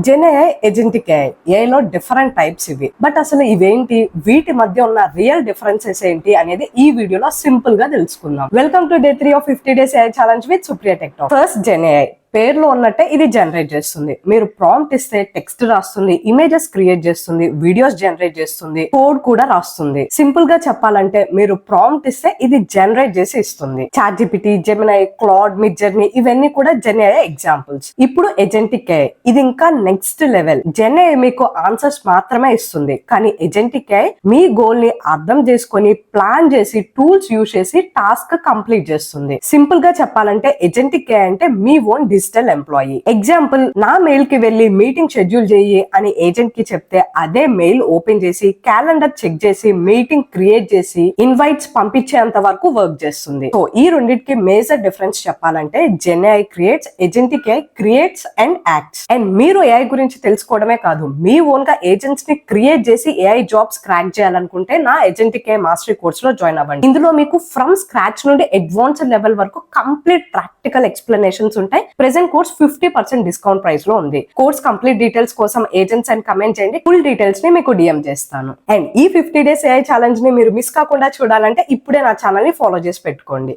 GenAI, agentic ఏఐలో different types ఇవి. But అసలు ఇవేంటి, వీటి మధ్య ఉన్న రియల్ డిఫరెన్సెస్ ఏంటి అనేది ఈ వీడియోలో సింపుల్ గా తెలుసుకుందాం. Welcome to day 3 of 50 days AI challenge with Supriya tech talk. First GenAI. పేర్లో ఉన్నట్టే ఇది జనరేట్ చేస్తుంది. మీరు ప్రాంప్ట్ ఇస్తే టెక్స్ట్ రాస్తుంది, ఇమేజెస్ క్రియేట్ చేస్తుంది, వీడియోస్ జనరేట్ చేస్తుంది, కోడ్ కూడా రాస్తుంది. సింపుల్ గా చెప్పాలంటే మీరు ప్రాంప్ట్ ఇస్తే ఇది జనరేట్ చేసి ఇస్తుంది. చాట్‌జిపిటి, జెమినై, క్లాడ్, మిడ్జర్నీ ఇవన్నీ కూడా జెన్ఏఐ ఎగ్జాంపుల్స్. ఇప్పుడు ఏజెంటిక్ ఏఐ ఇది ఇంకా నెక్స్ట్ లెవెల్. జెన్ఏఐ మీకు ఆన్సర్స్ మాత్రమే ఇస్తుంది, కానీ ఏజెంటిక్ ఏఐ మీ గోల్ ని అర్థం చేసుకొని ప్లాన్ చేసి టూల్స్ యూజ్ చేసి టాస్క్ కంప్లీట్ చేస్తుంది. సింపుల్ గా చెప్పాలంటే ఏజెంటిక్ ఏఐ అంటే మీ ఓన్ డిజిటల్ ఎంప్లాయీ. ఎగ్జాంపుల్, నా మెయిల్ కి వెళ్లి మీటింగ్ షెడ్యూల్ చేయి అని ఏజెంట్ కి చెప్తే అదే మెయిల్ ఓపెన్ చేసి క్యాలెండర్ చెక్ చేసి మీటింగ్ క్రియేట్ చేసి ఇన్వైట్స్ పంపించేంత వరకు వర్క్ చేస్తుంది. సో ఈ రెండింటికి మేజర్ డిఫరెన్స్ చెప్పాలంటే GenAI creates, agentic AI creates and acts. And మీరు ఏఐ గురించి తెలుసుకోవడమే కాదు, మీ ఓన్ గా ఏజెంట్స్ ని క్రియేట్ చేసి ఏఐ జాబ్స్ క్రాక్ చేయాలనుకుంటే నా ఏజెంటిక్ ఏఐ మాస్టరీ కోర్స్ లో జాయిన్ అవ్వండి. ఇందులో మీకు ఫ్రమ్ స్క్రాచ్ నుండి అడ్వాన్స్డ్ లెవెల్ వరకు కంప్లీట్ ప్రాక్టికల్ ఎక్స్ప్లెనేషన్స్ ఉంటాయి. ప్రెజెంట్ కోర్స్ 50% డిస్కౌంట్ ప్రైస్ లో ఉంది. కోర్స్ కంప్లీట్ డీటెయిల్స్ కోసం ఏజెంట్స్ అని కమెంట్ చేయండి, ఫుల్ డీటెయిల్స్ ని మీకు డిఎం చేస్తాను. అండ్ ఈ 50 డేస్ ఏఐ ఛాలెంజ్ ని మీరు మిస్ కాకుండా చూడాలంటే ఇప్పుడే నా ఛానల్ ని ఫాలో చేసి పెట్టుకోండి.